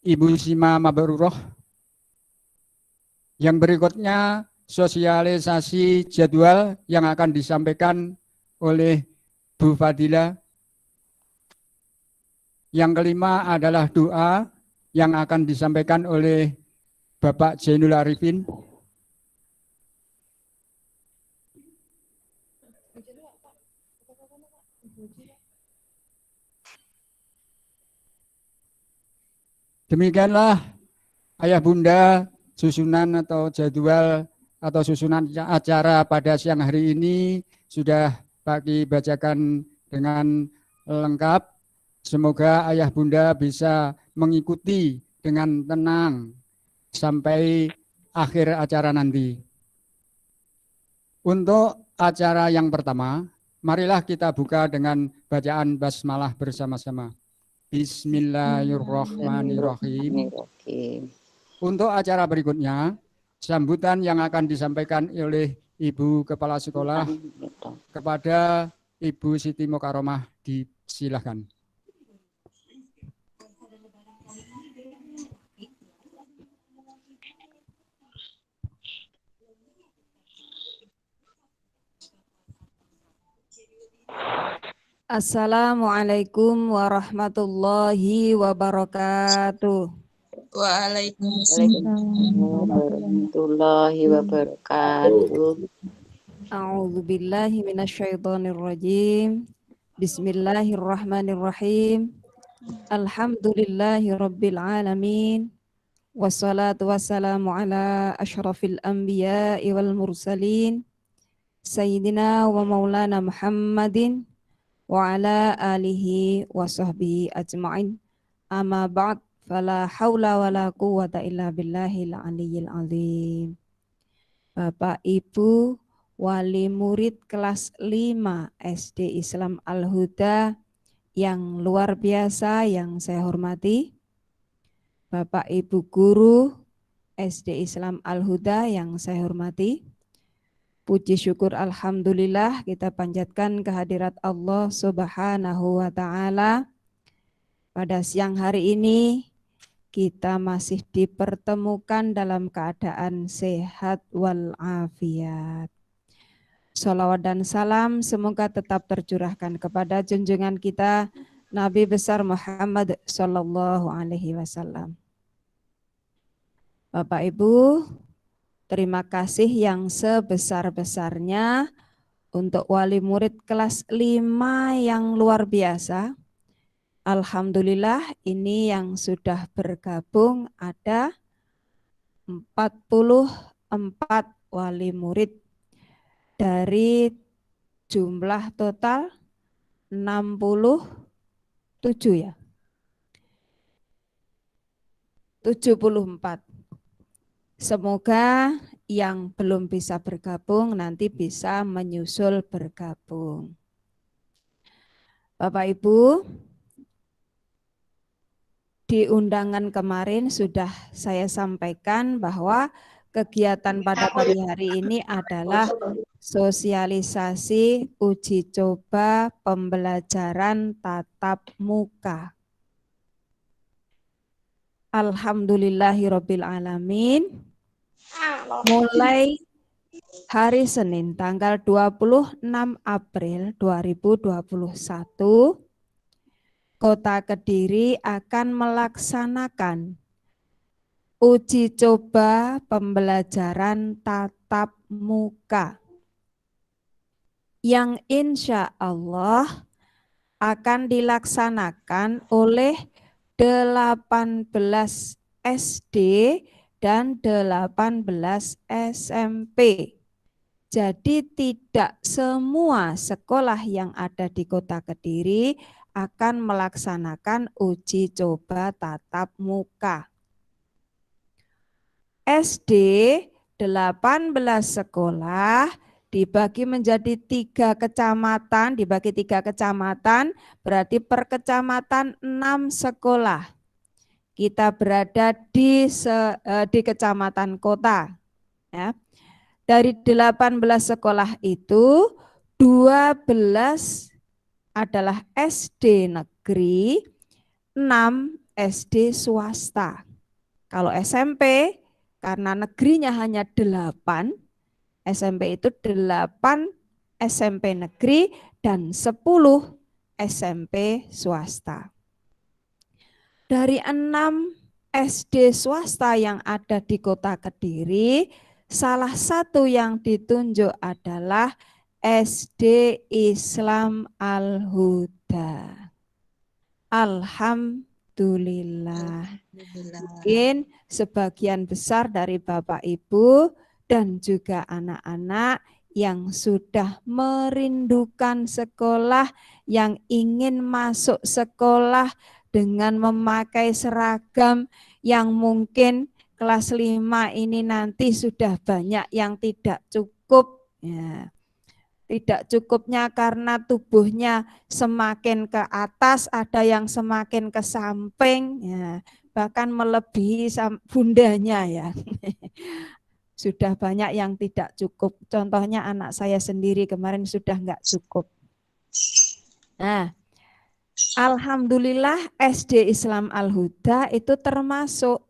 Ibu Sima Mabrurah. Yang berikutnya sosialisasi jadwal yang akan disampaikan oleh Bu Fadila. Yang kelima adalah doa yang akan disampaikan oleh Bapak Jainul Arifin. Demikianlah ayah bunda susunan atau jadwal atau susunan acara pada siang hari ini sudah Pak Ki bacakan dengan lengkap. Semoga ayah bunda bisa mengikuti dengan tenang sampai akhir acara nanti. Untuk acara yang pertama, marilah kita buka dengan bacaan basmalah bersama-sama. Bismillahirrahmanirrahim. Untuk acara berikutnya, sambutan yang akan disampaikan oleh Ibu Kepala Sekolah kepada Ibu Siti Mokaromah, disilahkan. Assalamualaikum warahmatullahi wabarakatuh. Waalaikumsalam warahmatullahi wabarakatuh. A'udzu billahi minasyaitonir rajim. Bismillahirrahmanirrahim. Alhamdulillahi rabbil alamin. Wassalatu wassalamu ala asyrafil anbiya'i wal mursalin. Sayyidina wa maulana Muhammadin wa ala alihi wa sahbihi ajma'in. Amma ba'd, fala haula wala quwwata illa billahil aliyyil azim. Bapak Ibu wali murid kelas 5 SD Islam Al-Huda yang luar biasa yang saya hormati, Bapak Ibu guru SD Islam Al-Huda yang saya hormati, puji syukur alhamdulillah kita panjatkan kehadirat Allah Subhanahu wa taala. Pada siang hari ini kita masih dipertemukan dalam keadaan sehat walafiat. Shalawat dan salam semoga tetap tercurahkan kepada junjungan kita Nabi besar Muhammad Sallallahu Alaihi Wasallam. Bapak Ibu, terima kasih yang sebesar-besarnya untuk wali murid kelas 5 yang luar biasa. Alhamdulillah ini yang sudah bergabung ada 44 wali murid dari jumlah total 67 ya. 74. Semoga yang belum bisa bergabung nanti bisa menyusul bergabung. Bapak Ibu, di undangan kemarin sudah saya sampaikan bahwa kegiatan pada pagi hari ini adalah sosialisasi uji coba pembelajaran tatap muka. Alhamdulillahirabbil alamin. Mulai hari Senin tanggal 26 April 2021, Kota Kediri akan melaksanakan uji coba pembelajaran tatap muka yang insya Allah akan dilaksanakan oleh 18 SD dan 18 SMP. Jadi tidak semua sekolah yang ada di Kota Kediri akan melaksanakan uji coba tatap muka. SD 18 sekolah dibagi menjadi 3 kecamatan, berarti per kecamatan 6 sekolah. Kita berada di kecamatan kota. Ya. Dari 18 sekolah itu 12 adalah SD negeri, 6 SD swasta. Kalau SMP, karena negerinya hanya 8, SMP itu 8 SMP negeri dan 10 SMP swasta. Dari 6 SD swasta yang ada di Kota Kediri, salah satu yang ditunjuk adalah SD Islam Al-Huda. Alhamdulillah. Mungkin sebagian besar dari Bapak Ibu dan juga anak-anak yang sudah merindukan sekolah, yang ingin masuk sekolah dengan memakai seragam yang mungkin kelas 5 ini nanti sudah banyak yang tidak cukup. Ya. Tidak cukupnya karena tubuhnya semakin ke atas, ada yang semakin ke samping, ya, bahkan melebihi bundanya ya. Sudah banyak yang tidak cukup. Contohnya anak saya sendiri kemarin sudah nggak cukup. Nah, alhamdulillah SD Islam Al-Huda itu termasuk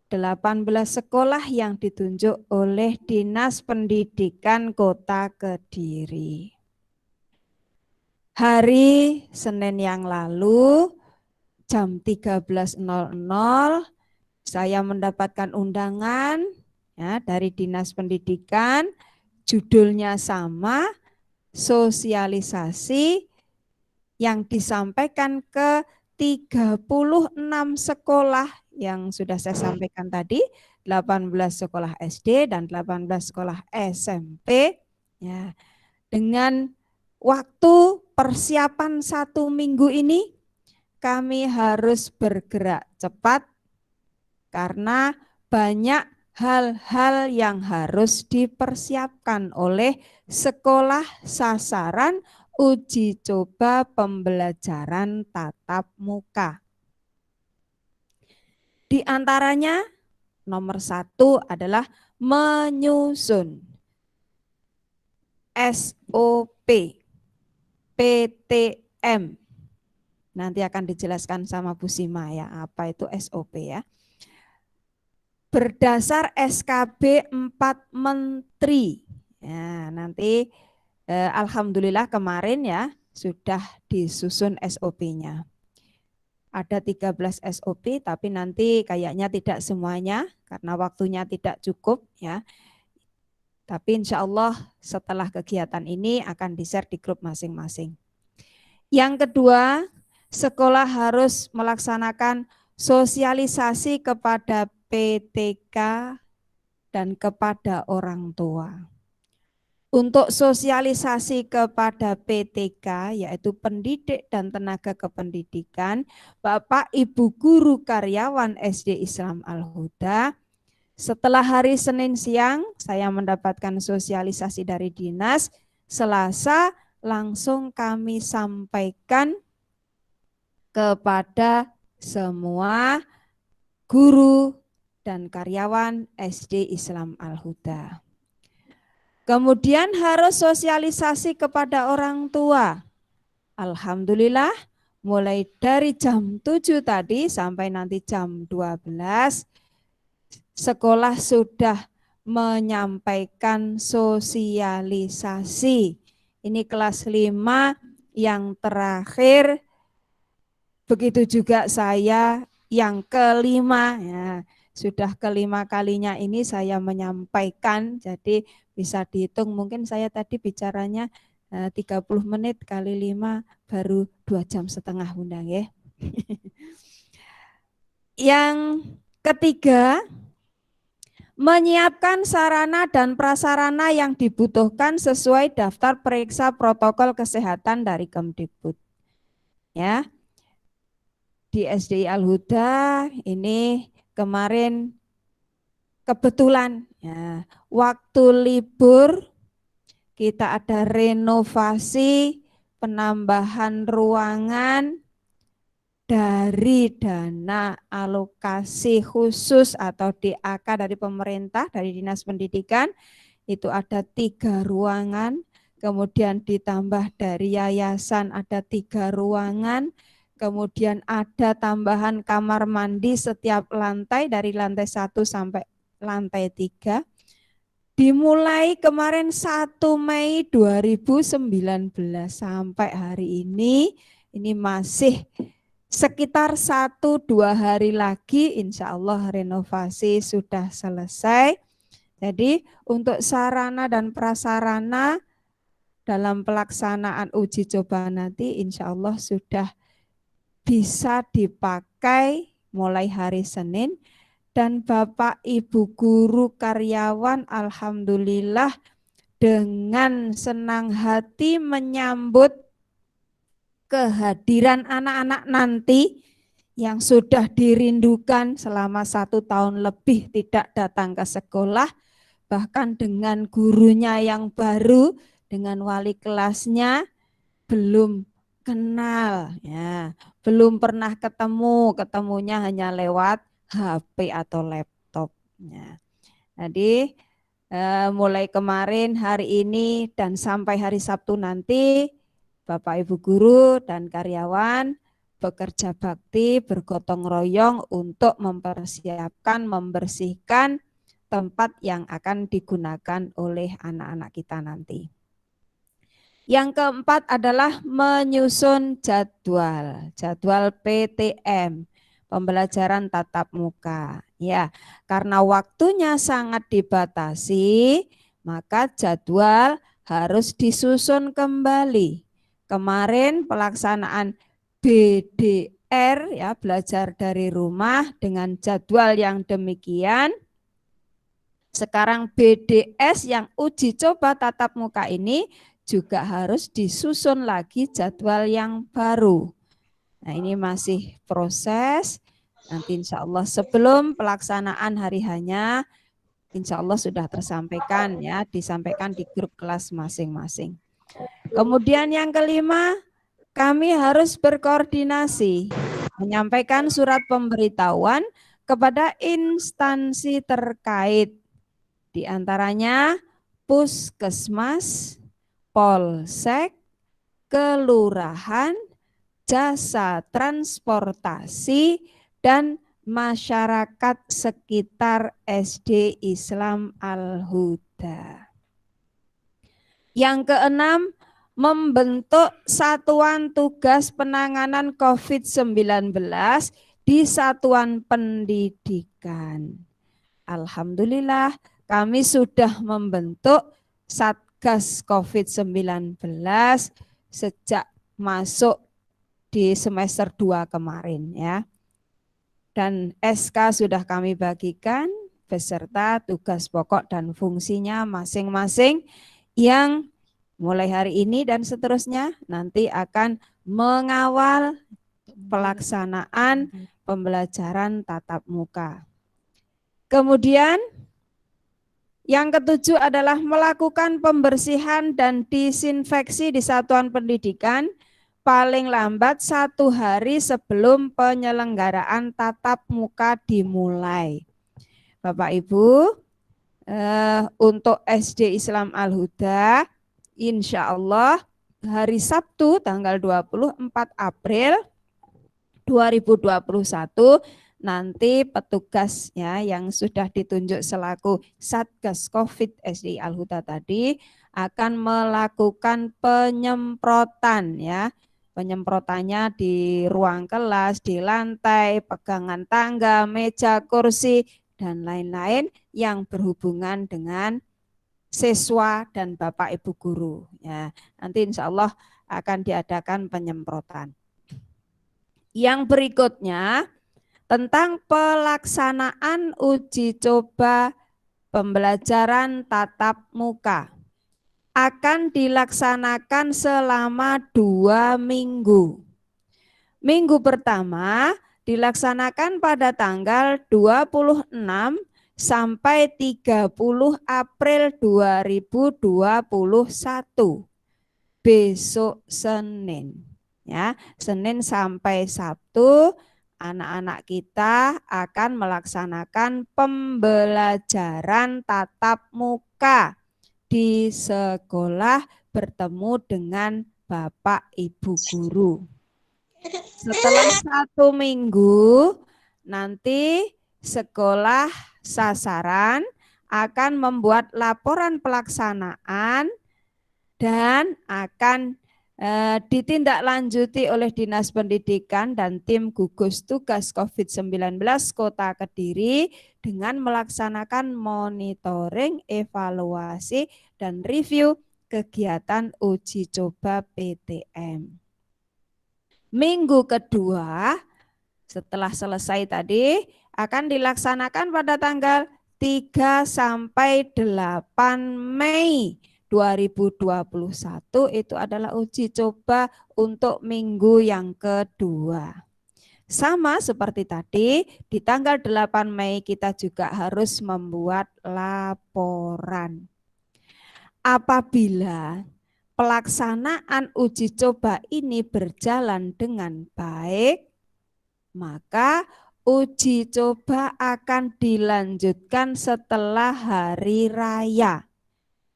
18 sekolah yang ditunjuk oleh Dinas Pendidikan Kota Kediri. Hari Senin yang lalu jam 13.00 saya mendapatkan undangan ya, dari Dinas Pendidikan, judulnya sama, sosialisasi yang disampaikan ke 36 sekolah yang sudah saya sampaikan tadi, 18 sekolah SD dan 18 sekolah SMP. Ya, dengan waktu persiapan 1 minggu ini, kami harus bergerak cepat karena banyak hal-hal yang harus dipersiapkan oleh sekolah sasaran uji coba pembelajaran tatap muka. Di antaranya nomor 1 adalah menyusun SOP, PTM. Nanti akan dijelaskan sama Bu Sima ya, apa itu SOP ya. Berdasar SKB 4 Menteri. Ya, nanti alhamdulillah kemarin ya sudah disusun SOP-nya. Ada 13 SOP tapi nanti kayaknya tidak semuanya karena waktunya tidak cukup ya. Tapi insya Allah setelah kegiatan ini akan di-share di grup masing-masing. Yang kedua, sekolah harus melaksanakan sosialisasi kepada PTK dan kepada orang tua. Untuk sosialisasi kepada PTK, yaitu pendidik dan tenaga kependidikan, Bapak Ibu guru karyawan SD Islam Al-Huda, setelah hari Senin siang, saya mendapatkan sosialisasi dari dinas, Selasa langsung kami sampaikan kepada semua guru dan karyawan SD Islam Al-Huda. Kemudian harus sosialisasi kepada orang tua. Alhamdulillah mulai dari jam 7 tadi sampai nanti jam 12 sekolah sudah menyampaikan sosialisasi. Ini kelas 5 yang terakhir. Begitu juga saya yang kelima ya. Sudah kelima kalinya ini saya menyampaikan, jadi bisa dihitung mungkin saya tadi bicaranya 30 menit kali 5 baru 2,5 jam undang ya. Yang ketiga, menyiapkan sarana dan prasarana yang dibutuhkan sesuai daftar periksa protokol kesehatan dari Kemdikbud. Ya. Di SD Al-Huda ini kemarin kebetulan ya, waktu libur kita ada renovasi, penambahan ruangan dari dana alokasi khusus atau DAK dari pemerintah, dari Dinas Pendidikan, itu ada 3 ruangan, kemudian ditambah dari yayasan ada 3 ruangan, kemudian ada tambahan kamar mandi setiap lantai dari lantai 1 sampai lantai 3. Dimulai kemarin 1 Mei 2019 sampai hari ini masih sekitar 1-2 hari lagi insya Allah renovasi sudah selesai. Jadi untuk sarana dan prasarana dalam pelaksanaan uji coba nanti insya Allah sudah bisa dipakai mulai hari Senin, dan Bapak Ibu guru karyawan alhamdulillah dengan senang hati menyambut kehadiran anak-anak nanti yang sudah dirindukan selama 1 tahun lebih tidak datang ke sekolah, bahkan dengan gurunya yang baru, dengan wali kelasnya belum kenal, ya, belum pernah ketemunya hanya lewat HP atau laptop. Ya. Jadi mulai kemarin, hari ini, dan sampai hari Sabtu nanti, Bapak Ibu guru dan karyawan bekerja bakti, bergotong royong untuk mempersiapkan, membersihkan tempat yang akan digunakan oleh anak-anak kita nanti. Yang keempat adalah menyusun jadwal PTM, pembelajaran tatap muka. Ya, karena waktunya sangat dibatasi, maka jadwal harus disusun kembali. Kemarin pelaksanaan BDR, ya, belajar dari rumah dengan jadwal yang demikian. Sekarang BDS yang uji coba tatap muka ini juga harus disusun lagi jadwal yang baru. Nah, ini masih proses. Nanti insya Allah sebelum pelaksanaan hari hanya, insya Allah sudah tersampaikan, ya, disampaikan di grup kelas masing-masing. Kemudian yang kelima, kami harus berkoordinasi, menyampaikan surat pemberitahuan kepada instansi terkait, di antaranya Puskesmas, Polsek, kelurahan, jasa transportasi, dan masyarakat sekitar SD Islam Al-Huda. Yang keenam, membentuk satuan tugas penanganan COVID-19 di satuan pendidikan. Alhamdulillah, kami sudah membentuk Satgas COVID-19 sejak masuk di semester 2 kemarin, ya. Dan SK sudah kami bagikan beserta tugas pokok dan fungsinya masing-masing yang mulai hari ini dan seterusnya nanti akan mengawal pelaksanaan pembelajaran tatap muka. Kemudian yang ketujuh adalah melakukan pembersihan dan disinfeksi di satuan pendidikan paling lambat 1 hari sebelum penyelenggaraan tatap muka dimulai. Bapak Ibu, untuk SD Islam Al-Huda, insya Allah hari Sabtu tanggal 24 April 2021, nanti petugasnya yang sudah ditunjuk selaku Satgas COVID SD Al-Huda tadi akan melakukan penyemprotan, ya. Penyemprotannya di ruang kelas, di lantai, pegangan tangga, meja, kursi, dan lain-lain yang berhubungan dengan siswa dan Bapak Ibu guru. Ya, nanti insya Allah akan diadakan penyemprotan. Yang berikutnya, tentang pelaksanaan uji coba pembelajaran tatap muka akan dilaksanakan selama 2 minggu. Minggu pertama dilaksanakan pada tanggal 26 sampai 30 April 2021. Besok Senin, ya, Senin sampai Sabtu. Anak-anak kita akan melaksanakan pembelajaran tatap muka di sekolah bertemu dengan Bapak Ibu guru. Setelah 1 minggu, nanti sekolah sasaran akan membuat laporan pelaksanaan dan akan ditindaklanjuti oleh Dinas Pendidikan dan tim gugus tugas COVID-19 Kota Kediri dengan melaksanakan monitoring, evaluasi, dan review kegiatan uji coba PTM. Minggu kedua setelah selesai tadi akan dilaksanakan pada tanggal 3 sampai 8 Mei 2021, itu adalah uji coba untuk minggu yang kedua. Sama seperti tadi, di tanggal 8 Mei kita juga harus membuat laporan. Apabila pelaksanaan uji coba ini berjalan dengan baik, maka uji coba akan dilanjutkan setelah hari raya.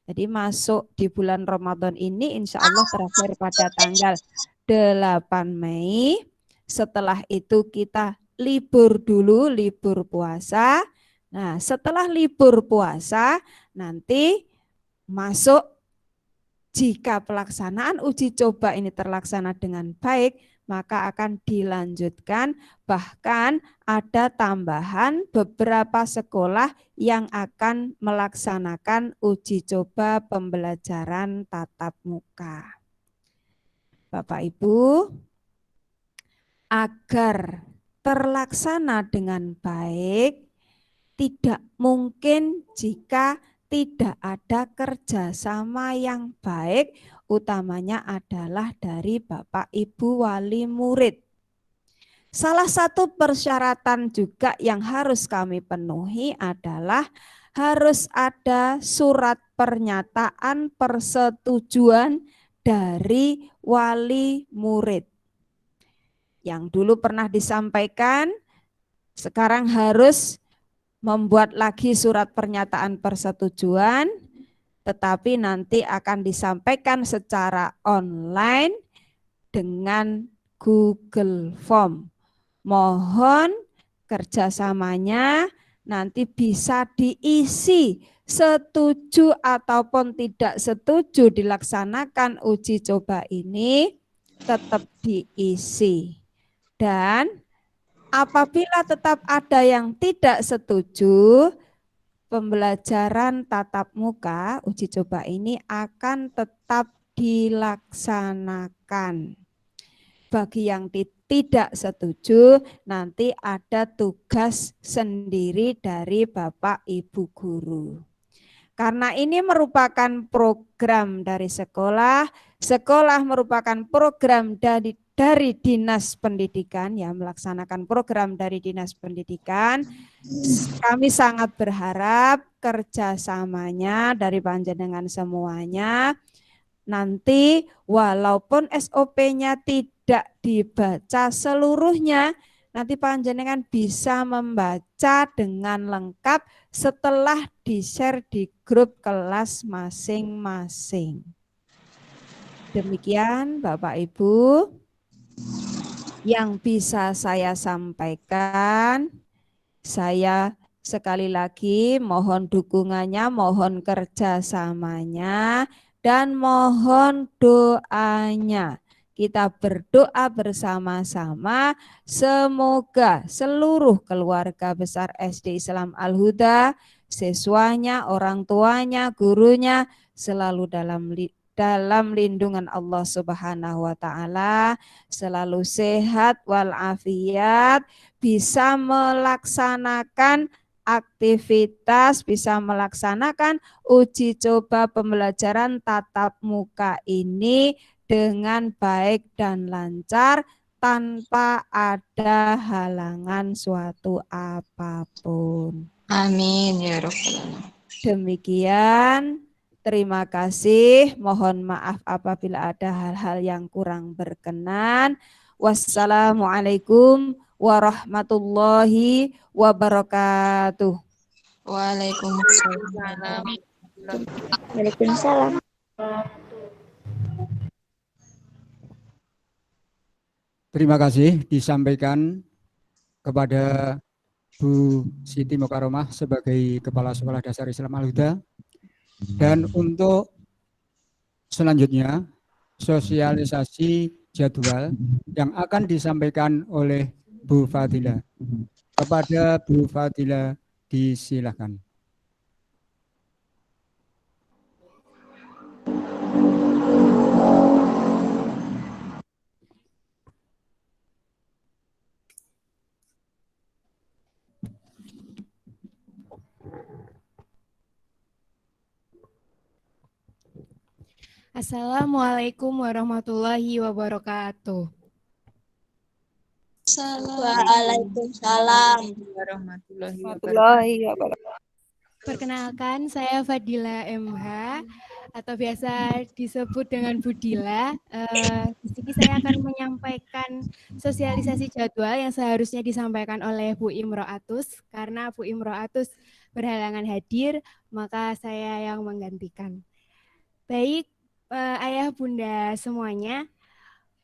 Jadi masuk di bulan Ramadan ini insya Allah terakhir pada tanggal 8 Mei. Setelah itu kita libur dulu, libur puasa. Nah, setelah libur puasa nanti masuk, jika pelaksanaan uji coba ini terlaksana dengan baik, maka akan dilanjutkan, bahkan ada tambahan beberapa sekolah yang akan melaksanakan uji coba pembelajaran tatap muka. Bapak Ibu, agar terlaksana dengan baik, tidak mungkin jika tidak ada kerjasama yang baik, utamanya adalah dari Bapak Ibu wali murid. Salah satu persyaratan juga yang harus kami penuhi adalah harus ada surat pernyataan persetujuan dari wali murid. Yang dulu pernah disampaikan, sekarang harus membuat lagi surat pernyataan persetujuan, tetapi nanti akan disampaikan secara online dengan Google Form. Mohon kerjasamanya nanti bisa diisi, setuju ataupun tidak setuju dilaksanakan uji coba ini tetap diisi. Dan apabila tetap ada yang tidak setuju, pembelajaran tatap muka uji coba ini akan tetap dilaksanakan. Bagi yang tidak setuju, nanti ada tugas sendiri dari Bapak Ibu guru. Karena ini merupakan program dari sekolah, sekolah merupakan program dari Dinas Pendidikan, ya, melaksanakan program dari Dinas Pendidikan. Kami sangat berharap kerjasamanya dari panjenengan semuanya. Nanti walaupun SOP-nya tidak dibaca seluruhnya, nanti panjenengan bisa membaca dengan lengkap setelah di-share di grup kelas masing-masing. Demikian Bapak Ibu yang bisa saya sampaikan. Saya sekali lagi mohon dukungannya, mohon kerjasamanya, dan mohon doanya. Kita berdoa bersama-sama, semoga seluruh keluarga besar SD Islam Al-Huda, siswanya, orang tuanya, gurunya selalu dalam lindungan Allah Subhanahu wa taala, selalu sehat walafiat, bisa melaksanakan aktivitas, bisa melaksanakan uji coba pembelajaran tatap muka ini dengan baik dan lancar tanpa ada halangan suatu apapun. Amin ya Rabbal Alamin. Demikian, terima kasih. Mohon maaf apabila ada hal-hal yang kurang berkenan. Wassalamualaikum warahmatullahi wabarakatuh. Waalaikumsalam. Waalaikumsalam. Terima kasih disampaikan kepada Bu Siti Mokaromah sebagai Kepala Sekolah Dasar Islam Al-Huda. Dan untuk selanjutnya, sosialisasi jadwal yang akan disampaikan oleh Bu Fadila. Kepada Bu Fadila disilakan. Assalamualaikum warahmatullahi wabarakatuh. Waalaikumsalam warahmatullahi wabarakatuh. Perkenalkan, saya Fadila MH atau biasa disebut dengan Budila. Di sini saya akan menyampaikan sosialisasi jadwal yang seharusnya disampaikan oleh Bu Imro'atus. Karena Bu Imro'atus berhalangan hadir, maka saya yang menggantikan. Baik, Ayah Bunda semuanya,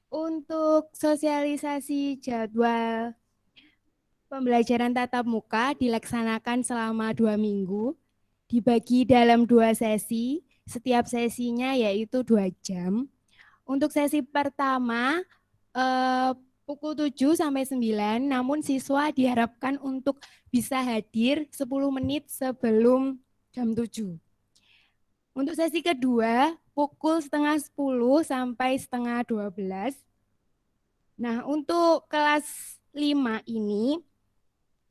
untuk sosialisasi jadwal pembelajaran tatap muka dilaksanakan selama 2 minggu, dibagi dalam 2 sesi, setiap sesinya yaitu 2 jam. Untuk sesi pertama pukul 7 sampai 9, namun siswa diharapkan untuk bisa hadir 10 menit sebelum jam 7. Untuk sesi kedua, pukul setengah 10 sampai setengah 12. Nah, untuk kelas 5 ini,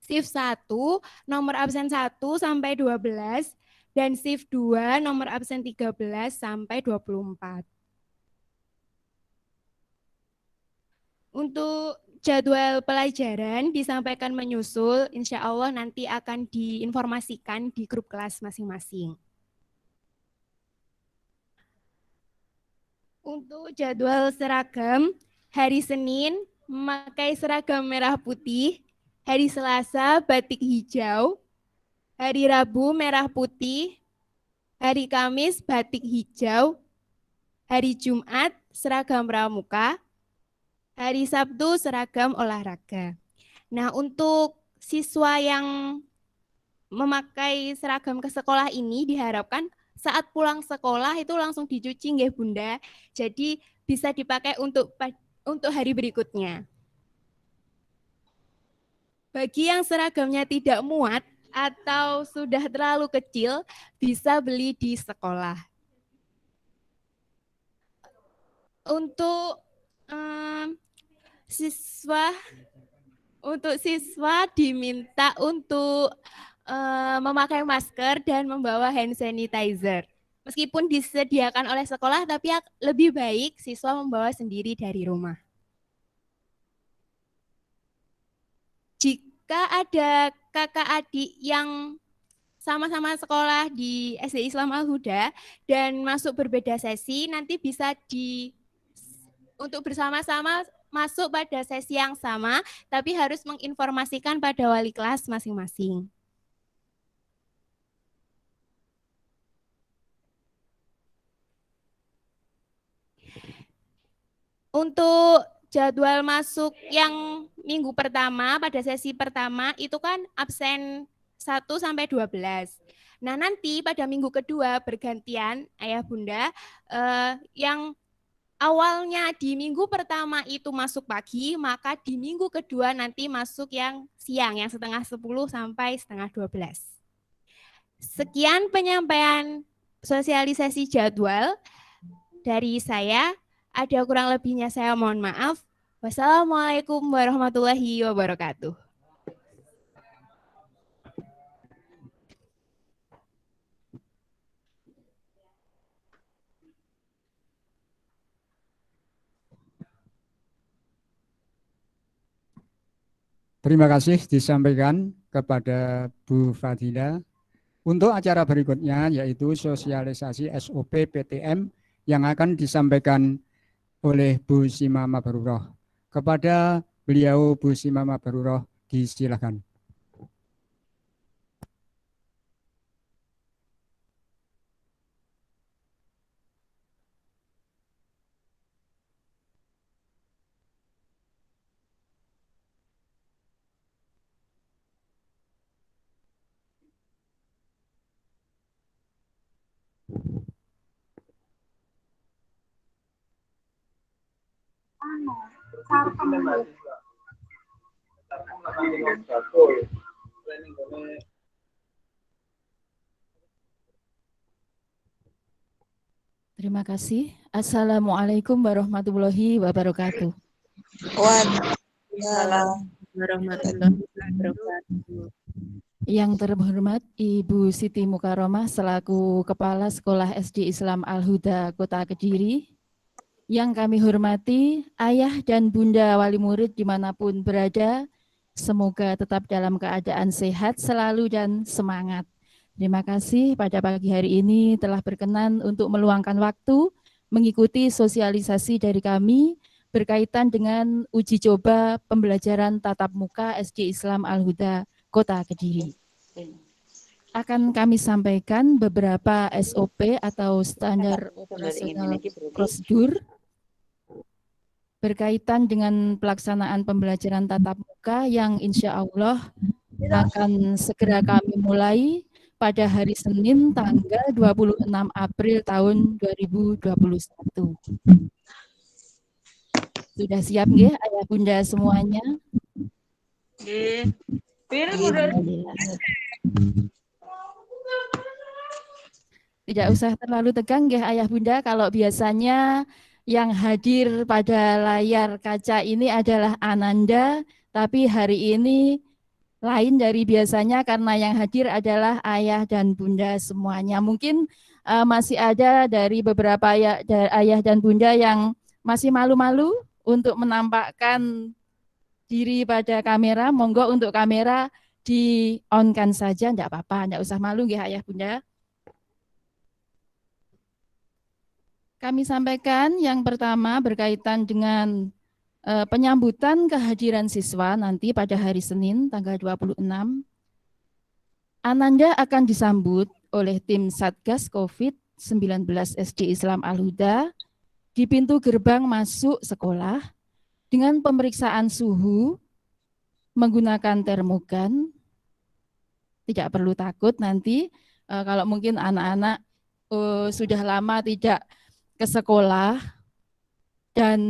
shift 1 nomor absen 1 sampai 12 dan shift 2 nomor absen 13 sampai 24. Untuk jadwal pelajaran disampaikan menyusul, insya Allah nanti akan diinformasikan di grup kelas masing-masing. Untuk jadwal seragam, hari Senin memakai seragam merah putih, hari Selasa batik hijau, hari Rabu merah putih, hari Kamis batik hijau, hari Jumat seragam pramuka, hari Sabtu seragam olahraga. Nah, untuk siswa yang memakai seragam ke sekolah ini diharapkan saat pulang sekolah itu langsung dicuci nggih Bunda. Jadi bisa dipakai untuk hari berikutnya. Bagi yang seragamnya tidak muat atau sudah terlalu kecil, bisa beli di sekolah. Untuk siswa diminta untuk memakai masker dan membawa hand sanitizer. Meskipun disediakan oleh sekolah, tapi lebih baik siswa membawa sendiri dari rumah. Jika ada kakak adik yang sama-sama sekolah di SD Islam Al-Huda dan masuk berbeda sesi, nanti bisa untuk bersama-sama masuk pada sesi yang sama, tapi harus menginformasikan pada wali kelas masing-masing. Untuk jadwal masuk yang minggu pertama, pada sesi pertama itu kan absen 1 sampai 12. Nah, nanti pada minggu kedua bergantian Ayah Bunda yang awalnya di minggu pertama itu masuk pagi, maka di minggu kedua nanti masuk yang siang, yang setengah 10 sampai setengah 12. Sekian penyampaian sosialisasi jadwal dari saya. Ada kurang lebihnya saya mohon maaf. Wassalamualaikum warahmatullahi wabarakatuh. Terima kasih disampaikan kepada Bu Fadila. Untuk acara berikutnya yaitu sosialisasi SOP PTM yang akan disampaikan oleh Bu Sima Mabaruroh. Kepada beliau Bu Sima Mabaruroh disilakan. Terima kasih. Assalamualaikum warahmatullahi wabarakatuh. Waalaikumsalam warahmatullahi wabarakatuh. Yang terhormat Ibu Siti Mukaromah selaku Kepala Sekolah SD Islam Al-Huda Kota Kediri. Yang kami hormati Ayah dan Bunda Wali Murid dimanapun berada, semoga tetap dalam keadaan sehat selalu dan semangat. Terima kasih pada pagi hari ini telah berkenan untuk meluangkan waktu mengikuti sosialisasi dari kami berkaitan dengan uji coba pembelajaran tatap muka SD Islam Al-Huda Kota Kediri. Akan kami sampaikan beberapa SOP atau standar operasional prosedur berkaitan dengan pelaksanaan pembelajaran tatap muka yang insya Allah akan segera kami mulai pada hari Senin tanggal 26 April tahun 2021. Sudah siap nggih Ayah Bunda semuanya? Tidak usah terlalu tegang nggih Ayah Bunda, kalau biasanya yang hadir pada layar kaca ini adalah Ananda, tapi hari ini lain dari biasanya karena yang hadir adalah Ayah dan Bunda semuanya. Mungkin masih ada dari beberapa ayah dan Bunda yang masih malu-malu untuk menampakkan diri pada kamera. Monggo untuk kamera di-on-kan saja, enggak apa-apa, enggak usah malu nggih Ayah Bunda. Kami sampaikan yang pertama berkaitan dengan penyambutan kehadiran siswa nanti pada hari Senin tanggal 26. Ananda akan disambut oleh tim Satgas COVID-19 SD Islam Al-Huda di pintu gerbang masuk sekolah dengan pemeriksaan suhu menggunakan termogan. Tidak perlu takut nanti kalau mungkin anak-anak sudah lama tidak ke sekolah dan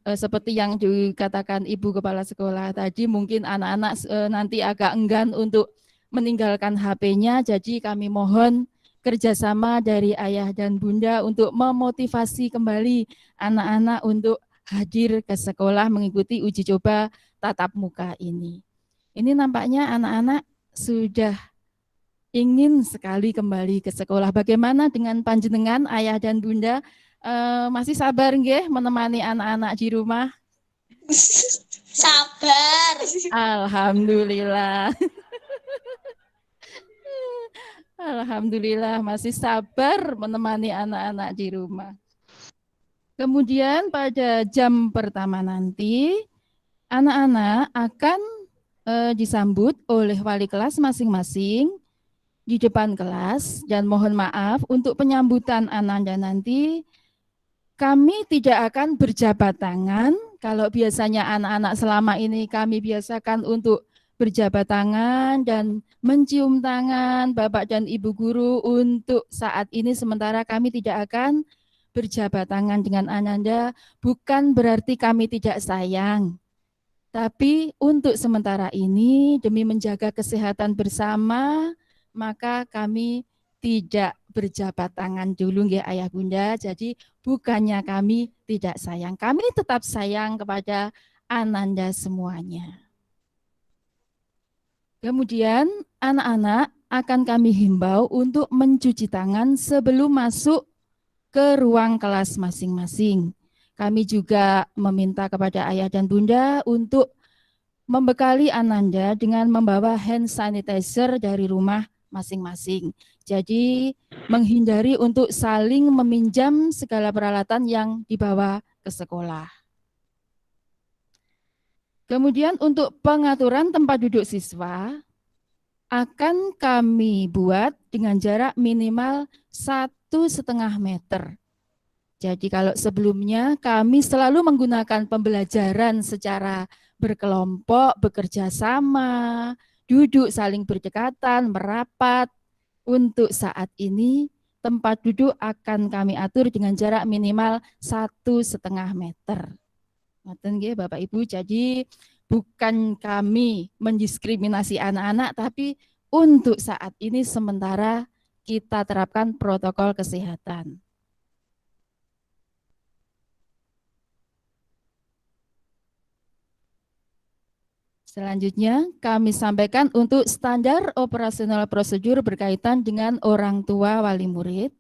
seperti yang dikatakan Ibu Kepala Sekolah tadi, mungkin anak-anak nanti agak enggan untuk meninggalkan HP-nya, jadi kami mohon kerjasama dari Ayah dan Bunda untuk memotivasi kembali anak-anak untuk hadir ke sekolah mengikuti uji coba tatap muka ini. Ini nampaknya anak-anak sudah ingin sekali kembali ke sekolah. Bagaimana dengan panjenengan Ayah dan Bunda? Masih sabar nggih menemani anak-anak di rumah? Sabar. Alhamdulillah. Alhamdulillah masih sabar menemani anak-anak di rumah. Kemudian pada jam pertama nanti anak-anak akan disambut oleh wali kelas masing-masing di depan kelas, dan mohon maaf untuk penyambutan Ananda nanti kami tidak akan berjabat tangan. Kalau biasanya anak-anak selama ini kami biasakan untuk berjabat tangan dan mencium tangan Bapak dan Ibu guru, untuk saat ini sementara kami tidak akan berjabat tangan dengan Ananda. Bukan berarti kami tidak sayang, tapi untuk sementara ini demi menjaga kesehatan bersama, maka kami tidak berjabat tangan dulu nggih Ayah Bunda. Jadi bukannya kami tidak sayang, kami tetap sayang kepada Ananda semuanya. Kemudian anak-anak akan kami himbau untuk mencuci tangan sebelum masuk ke ruang kelas masing-masing. Kami juga meminta kepada Ayah dan Bunda untuk membekali Ananda dengan membawa hand sanitizer dari rumah masing-masing. Jadi menghindari untuk saling meminjam segala peralatan yang dibawa ke sekolah. Kemudian untuk pengaturan tempat duduk siswa akan kami buat dengan jarak minimal 1,5 meter. Jadi kalau sebelumnya kami selalu menggunakan pembelajaran secara berkelompok, bekerja sama, duduk saling berdekatan, merapat. Untuk saat ini tempat duduk akan kami atur dengan jarak minimal 1,5 meter. Ngoten nggih Bapak Ibu, jadi bukan kami mendiskriminasi anak-anak, tapi untuk saat ini sementara kita terapkan protokol kesehatan. Selanjutnya kami sampaikan untuk standar operasional prosedur berkaitan dengan orang tua wali murid.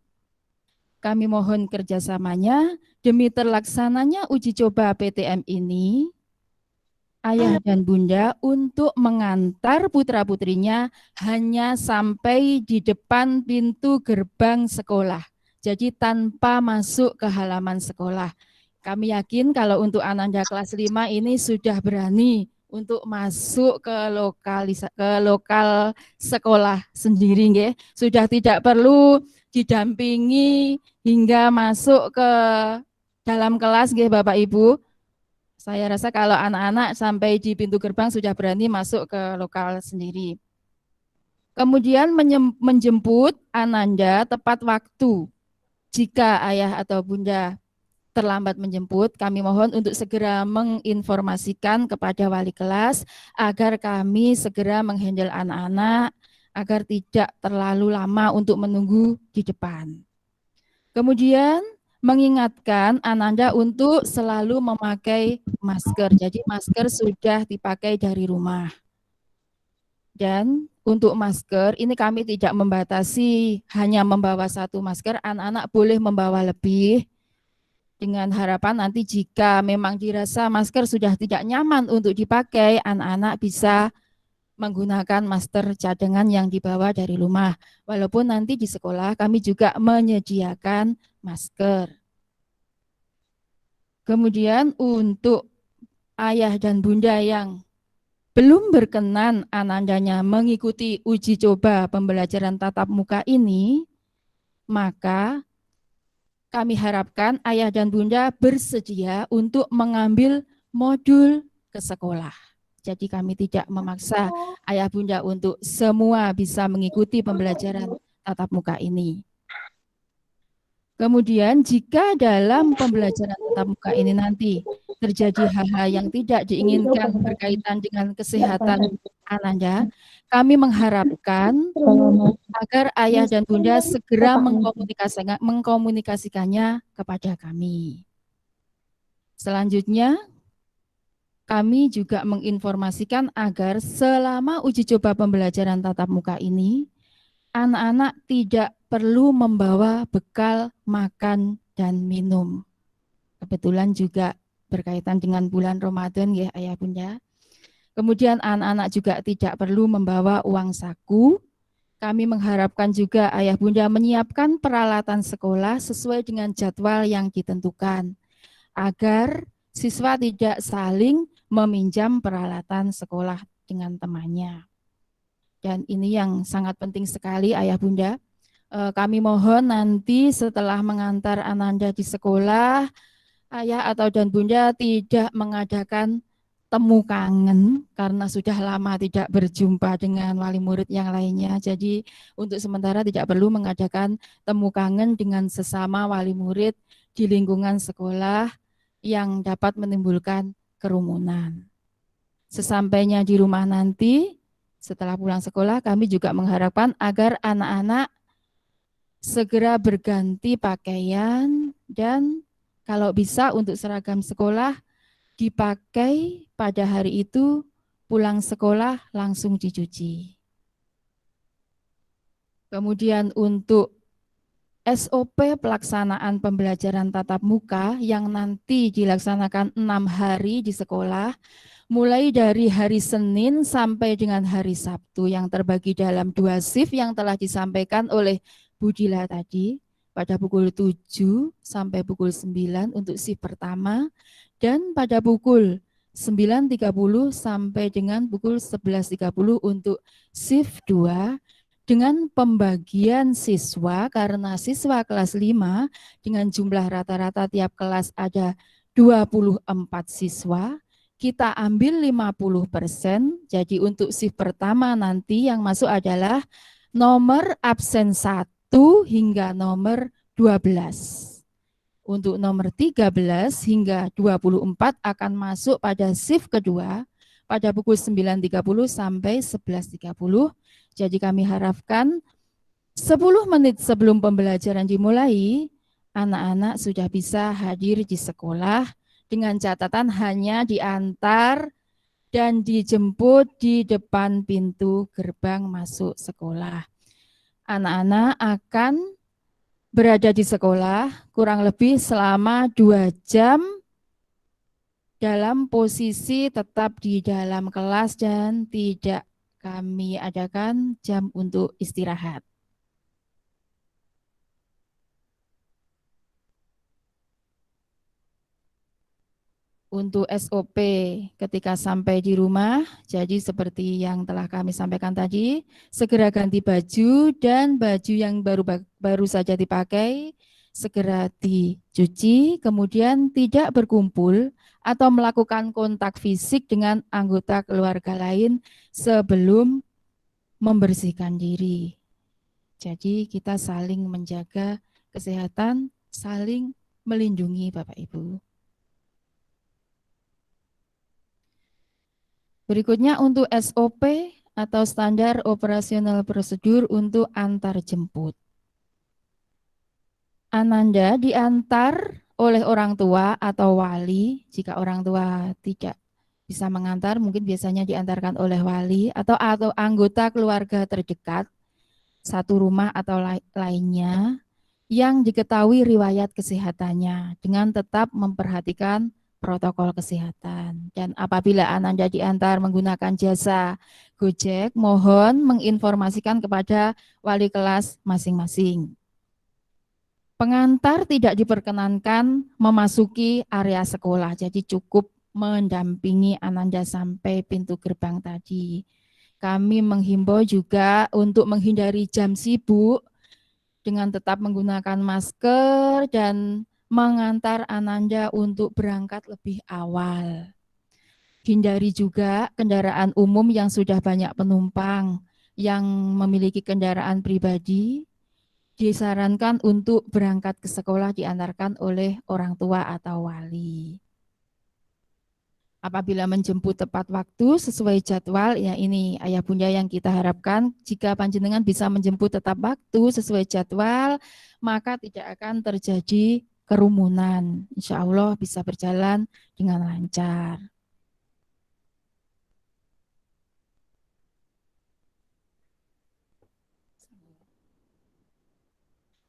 Kami mohon kerjasamanya demi terlaksananya uji coba PTM ini, ayah dan bunda untuk mengantar putra-putrinya hanya sampai di depan pintu gerbang sekolah. Jadi tanpa masuk ke halaman sekolah. Kami yakin kalau untuk Ananda kelas 5 ini sudah berani untuk masuk ke lokal sekolah sendiri, nggih. Sudah tidak perlu didampingi hingga masuk ke dalam kelas, nggih Bapak Ibu. Saya rasa kalau anak-anak sampai di pintu gerbang sudah berani masuk ke lokal sendiri. Kemudian menjemput Ananda tepat waktu. Jika ayah atau bunda terlambat menjemput, kami mohon untuk segera menginformasikan kepada wali kelas agar kami segera menghandle anak-anak agar tidak terlalu lama untuk menunggu di depan. Kemudian mengingatkan Ananda untuk selalu memakai masker. Jadi masker sudah dipakai dari rumah. Dan untuk masker ini kami tidak membatasi hanya membawa satu masker, anak-anak boleh membawa lebih. Dengan harapan nanti jika memang dirasa masker sudah tidak nyaman untuk dipakai, anak-anak bisa menggunakan masker cadangan yang dibawa dari rumah. Walaupun nanti di sekolah kami juga menyediakan masker. Kemudian untuk ayah dan bunda yang belum berkenan anandanya mengikuti uji coba pembelajaran tatap muka ini, maka kami harapkan ayah dan bunda bersedia untuk mengambil modul ke sekolah. Jadi kami tidak memaksa ayah bunda untuk semua bisa mengikuti pembelajaran tatap muka ini. Kemudian jika dalam pembelajaran tatap muka ini nanti terjadi hal-hal yang tidak diinginkan berkaitan dengan kesehatan Ananda, kami mengharapkan agar ayah dan bunda segera mengkomunikasikannya kepada kami. Selanjutnya, kami juga menginformasikan agar selama uji coba pembelajaran tatap muka ini, anak-anak tidak perlu membawa bekal makan dan minum. Kebetulan juga berkaitan dengan bulan Ramadan ya ayah bunda. Kemudian anak-anak juga tidak perlu membawa uang saku. Kami mengharapkan juga ayah bunda menyiapkan peralatan sekolah sesuai dengan jadwal yang ditentukan, agar siswa tidak saling meminjam peralatan sekolah dengan temannya. Dan ini yang sangat penting sekali ayah bunda. Kami mohon nanti setelah mengantar Ananda di sekolah, ayah atau dan bunda tidak mengadakan temu kangen karena sudah lama tidak berjumpa dengan wali murid yang lainnya. Jadi untuk sementara tidak perlu mengadakan temu kangen dengan sesama wali murid di lingkungan sekolah yang dapat menimbulkan kerumunan. Sesampainya di rumah nanti, setelah pulang sekolah, kami juga mengharapkan agar anak-anak segera berganti pakaian dan kalau bisa untuk seragam sekolah dipakai pada hari itu, pulang sekolah langsung dicuci. Kemudian untuk SOP pelaksanaan pembelajaran tatap muka yang nanti dilaksanakan 6 hari di sekolah, mulai dari hari Senin sampai dengan hari Sabtu yang terbagi dalam 2 shift yang telah disampaikan oleh Bu Dila tadi pada pukul 7 sampai pukul 9 untuk shift pertama dan pada pukul 9.30 sampai dengan pukul 11.30 untuk shift 2 dengan pembagian siswa karena siswa kelas 5 dengan jumlah rata-rata tiap kelas ada 24 siswa. Kita ambil 50%, jadi untuk shift pertama nanti yang masuk adalah nomor absen 1 hingga nomor 12. Untuk nomor 13 hingga 24 akan masuk pada shift kedua pada pukul 9.30 sampai 11.30. Jadi kami harapkan 10 menit sebelum pembelajaran dimulai, anak-anak sudah bisa hadir di sekolah dengan catatan hanya diantar dan dijemput di depan pintu gerbang masuk sekolah. Anak-anak akan berada di sekolah kurang lebih selama 2 jam dalam posisi tetap di dalam kelas dan tidak kami adakan jam untuk istirahat. Untuk SOP ketika sampai di rumah, jadi seperti yang telah kami sampaikan tadi, segera ganti baju dan baju yang baru saja dipakai segera dicuci, kemudian tidak berkumpul atau melakukan kontak fisik dengan anggota keluarga lain sebelum membersihkan diri. Jadi kita saling menjaga kesehatan, saling melindungi Bapak Ibu. Berikutnya untuk SOP atau standar operasional prosedur untuk antar jemput. Ananda diantar oleh orang tua atau wali. Jika orang tua tidak bisa mengantar, mungkin biasanya diantarkan oleh wali atau anggota keluarga terdekat, satu rumah atau lainnya, yang diketahui riwayat kesehatannya dengan tetap memperhatikan protokol kesehatan. Dan apabila Ananda diantar menggunakan jasa Gojek, mohon menginformasikan kepada wali kelas masing-masing. Pengantar tidak diperkenankan memasuki area sekolah, jadi cukup mendampingi Ananda sampai pintu gerbang tadi. Kami menghimbau juga untuk menghindari jam sibuk dengan tetap menggunakan masker dan mengantar Ananda untuk berangkat lebih awal. Hindari juga kendaraan umum yang sudah banyak penumpang. Yang memiliki kendaraan pribadi disarankan untuk berangkat ke sekolah diantarkan oleh orang tua atau wali. Apabila menjemput tepat waktu sesuai jadwal, ya ini ayah bunda yang kita harapkan, jika panjenengan bisa menjemput tepat waktu sesuai jadwal, maka tidak akan terjadi kerumunan. Insya Allah bisa berjalan dengan lancar.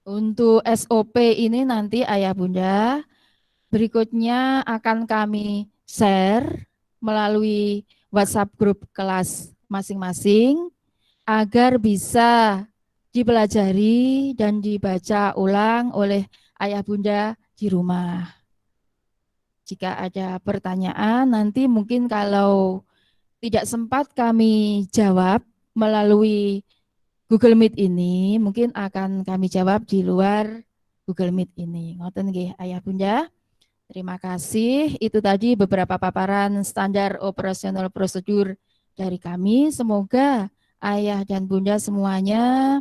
Untuk SOP ini nanti ayah bunda berikutnya akan kami share melalui WhatsApp grup kelas masing-masing agar bisa dipelajari dan dibaca ulang oleh ayah bunda di rumah. Jika ada pertanyaan nanti mungkin kalau tidak sempat kami jawab melalui Google Meet ini, mungkin akan kami jawab di luar Google Meet ini. Ngoten nggih ayah bunda. Terima kasih. Itu tadi beberapa paparan standar operasional prosedur dari kami. Semoga ayah dan bunda semuanya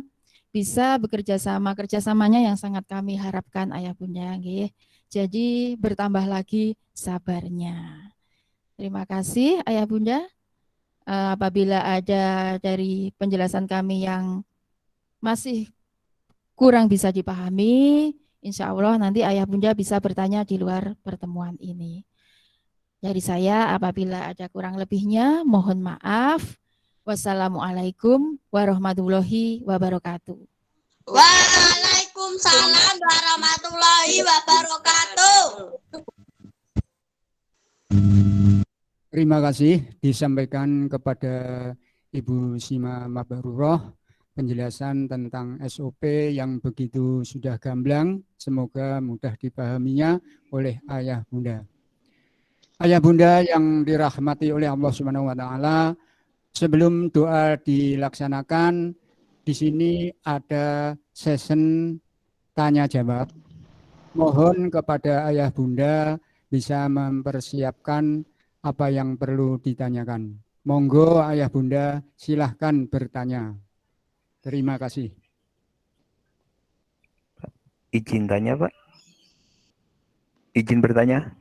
bisa bekerja sama. Kerjasamanya yang sangat kami harapkan ayah bunda. Jadi bertambah lagi sabarnya. Terima kasih ayah bunda. Apabila ada dari penjelasan kami yang masih kurang bisa dipahami, insya Allah nanti ayah bunda bisa bertanya di luar pertemuan ini. Dari saya apabila ada kurang lebihnya mohon maaf. Wassalamualaikum warahmatullahi wabarakatuh. Waalaikumsalam warahmatullahi wabarakatuh. Terima kasih disampaikan kepada Ibu Sima Mabaruroh penjelasan tentang SOP yang begitu sudah gamblang, semoga mudah dipahaminya oleh ayah bunda. Ayah bunda yang dirahmati oleh Allah Subhanahu wa taala, sebelum doa dilaksanakan, di sini ada session tanya jawab. Mohon kepada ayah bunda bisa mempersiapkan apa yang perlu ditanyakan. Monggo ayah bunda silahkan bertanya. Terima kasih. Izin tanya Pak. izin bertanya?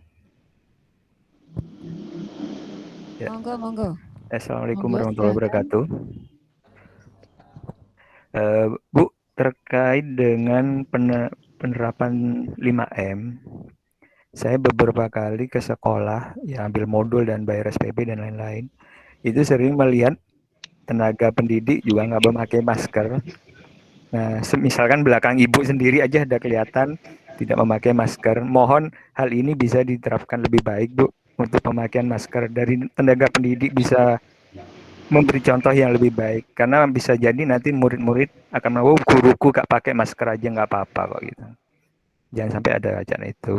Ya. Monggo, monggo. Assalamualaikum Monggo, warahmatullahi silakan. wabarakatuh. Bu, terkait dengan penerapan 5M, saya beberapa kali ke sekolah, ya ambil modul dan bayar SPP dan lain-lain, itu sering melihat tenaga pendidik juga nggak memakai masker. Nah, misalkan belakang ibu sendiri aja ada kelihatan tidak memakai masker. Mohon hal ini bisa diterapkan lebih baik, Bu, untuk pemakaian masker dari tenaga pendidik bisa memberi contoh yang lebih baik. Karena bisa jadi nanti murid-murid akan mau guruku gak pakai masker aja nggak apa-apa kok gitu. Jangan sampai ada acara itu.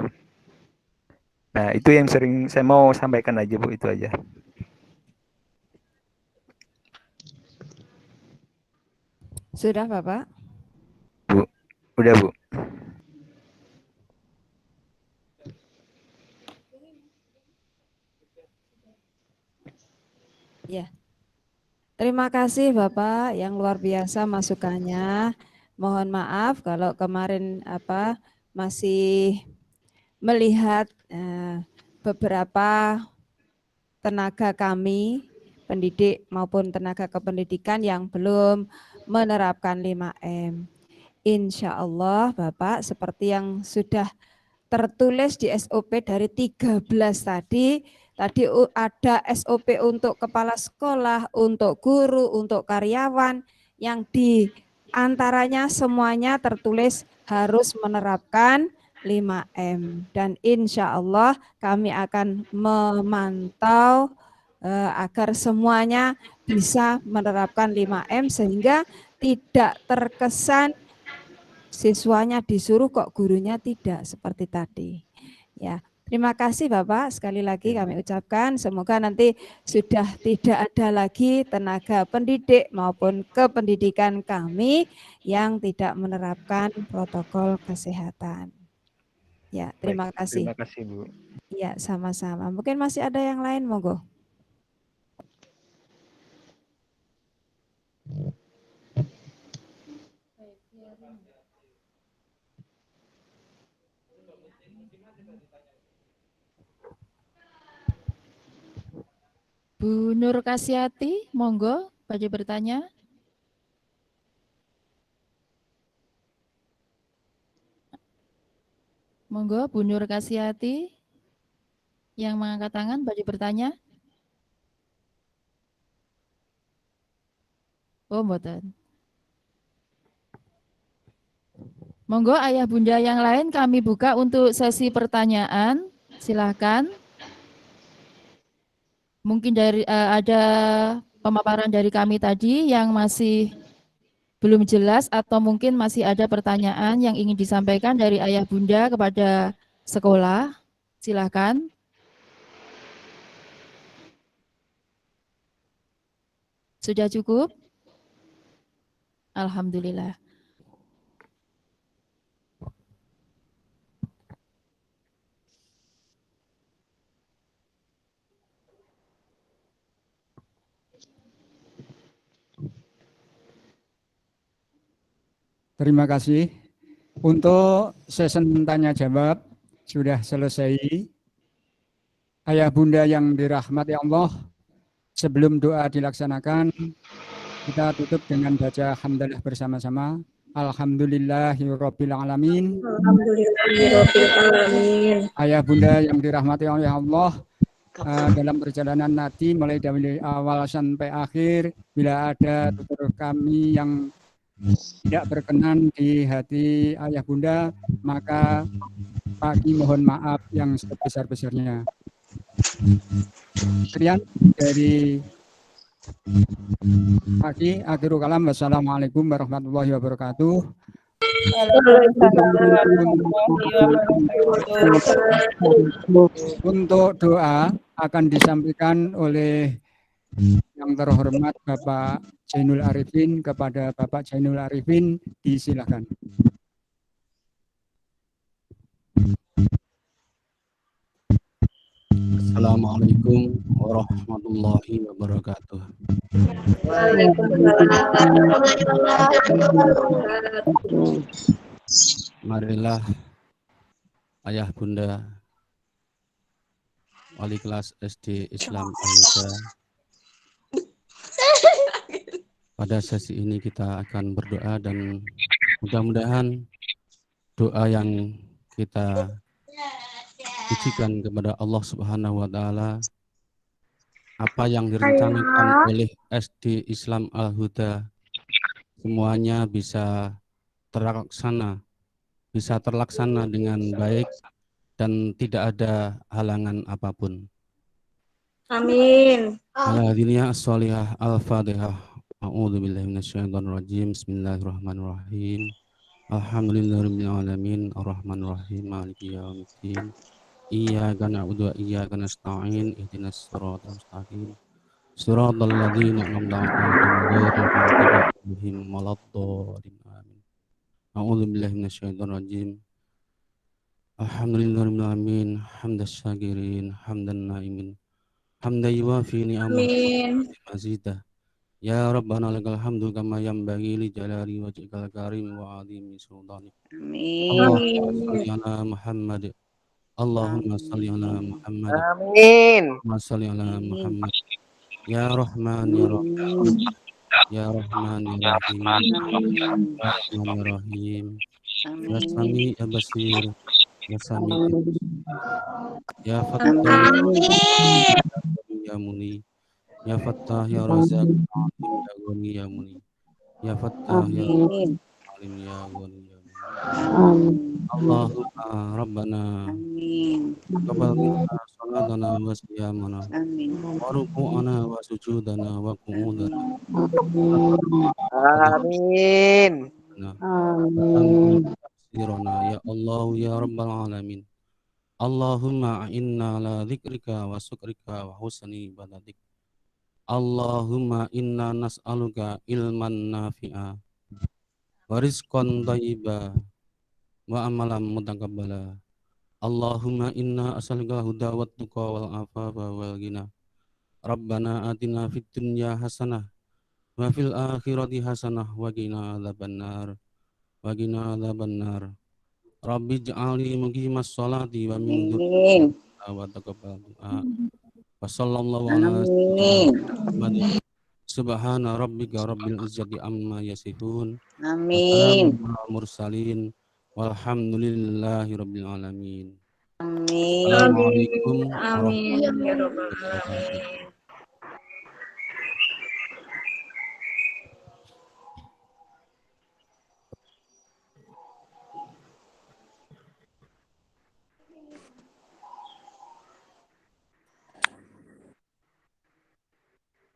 Nah, itu yang sering saya mau sampaikan aja, Bu, itu aja. Sudah, Bapak? Bu, udah, Bu. Ya. Terima kasih Bapak yang luar biasa masukannya. Mohon maaf kalau kemarin masih melihat beberapa tenaga kami, pendidik maupun tenaga kependidikan yang belum menerapkan 5M. Insya Allah Bapak, seperti yang sudah tertulis di SOP dari 13 tadi ada SOP untuk kepala sekolah, untuk guru, untuk karyawan, yang di antaranya semuanya tertulis harus menerapkan 5M. Dan insya Allah kami akan memantau agar semuanya bisa menerapkan 5M sehingga tidak terkesan siswanya disuruh kok gurunya tidak, seperti tadi. Ya, terima kasih Bapak. Sekali lagi kami ucapkan semoga nanti sudah tidak ada lagi tenaga pendidik maupun kependidikan kami yang tidak menerapkan protokol kesehatan. Ya, terima kasih. Terima kasih, Bu. Ya, sama-sama. Mungkin masih ada yang lain, monggo. Bu Nur Kasyati, monggo, bagi bertanya. Monggo, Bu Nur Kasyati yang mengangkat tangan, bagi bertanya. Oh, mboten. Monggo, ayah bunda yang lain kami buka untuk sesi pertanyaan. Silakan. Mungkin dari ada pemaparan dari kami tadi yang masih belum jelas atau mungkin masih ada pertanyaan yang ingin disampaikan dari ayah bunda kepada sekolah. Silakan. Sudah cukup? Alhamdulillah. Terima kasih. Untuk sesi tanya jawab sudah selesai. Ayah bunda yang dirahmati Allah, sebelum doa dilaksanakan, kita tutup dengan baca hamdalah bersama-sama. Alhamdulillahirabbil alamin. Alhamdulillahirabbil alamin. Ayah bunda yang dirahmati oleh Allah, dalam perjalanan nanti mulai dari awal sampai akhir, bila ada tutur kami yang tidak berkenan di hati ayah bunda, maka Pagi mohon maaf yang sebesar-besarnya. Sekian dari Pagi, akhirul kalam. Wassalamualaikum warahmatullahi wabarakatuh. Untuk doa akan disampaikan oleh yang terhormat Bapak Jainul Arifin. Kepada Bapak Jainul Arifin, disilakan. Assalamualaikum warahmatullahi wabarakatuh. Marilah ayah bunda wali kelas SD Islam Al-Huda. Pada sesi ini kita akan berdoa dan mudah-mudahan doa yang kita pujikan kepada Allah Subhanahu wa taala, apa yang direncanakan oleh SD Islam Al-Huda semuanya bisa terlaksana dengan baik dan tidak ada halangan apapun. Amin. Al-Hadiniyah as-salihah al-fatihah. A'udzubillahi minasyaitonirrajim. Bismillahirrahmanirrahim. Alhamdulillahirabbil alamin arrahmanirrahim maliki yaumiddin. Iyyaka na'budu wa iyyaka nasta'in ihdinas siratal mustaqim. Siratal ladzina an'amta 'alaihim ghairil maghdubi 'alaihim waladdallin. Amin. A'udzubillahi minasyaitonirrajim. Alhamdulillahirabbil alamin hamdas syakirin hamdan naimin. Hamdan yuwafi ni'amahu Amin. mazidah. Ya Rabbana lakal hamdu kama yanbaghi li jalali wajhikal karim wa 'azimi sultanik. Allahumma shalli ala Muhammad. Allahumma shalli ala Muhammad. Amin. Allahumma shalli ala Muhammad. Ya Rahman ya Rahim. Ya Rahman ya Rahim. Ya Rahman ya Rahim. Ya Sami ya Basir. Ya Sami ya Fattah. Ya Muni. Ya Fattah ya Razak. Ya Ghani ya Muni. Ya Fattah ya Alim ya Ghani ya Muni. Allahumma Rabbana taqabbal minna salatana wa siyamana wa ruku'ana wa sujudana wa qu'udana. Amin. Tafsirana ya Allah ya Rabbal alamin. Allahumma inna ala dzikrika wa syukrika wa husni ibadatik. Allahumma inna nas'aluka ilman nafi'a wa rizqan thayyiba wa amalan mutaqabbala. Allahumma inna as'aluka huda wa tuqa wal afafa wal ghina. Rabbana atina fid dunya hasanah wa fil akhirati hasanah wa qina adzabannar. Wa qina adzabannar. Rabbi ij'alni muqimas sholati wa min dzurriyyati wa taqabbal du'a. Wa sallallahu ala Muhammad. Subhana rabbika rabbil izzati amma yasifun. Amin. Mursalin. Walhamdulillahi rabbil alamin. Amin. Assalamualaikum Amin. warahmatullahi wabarakatuh.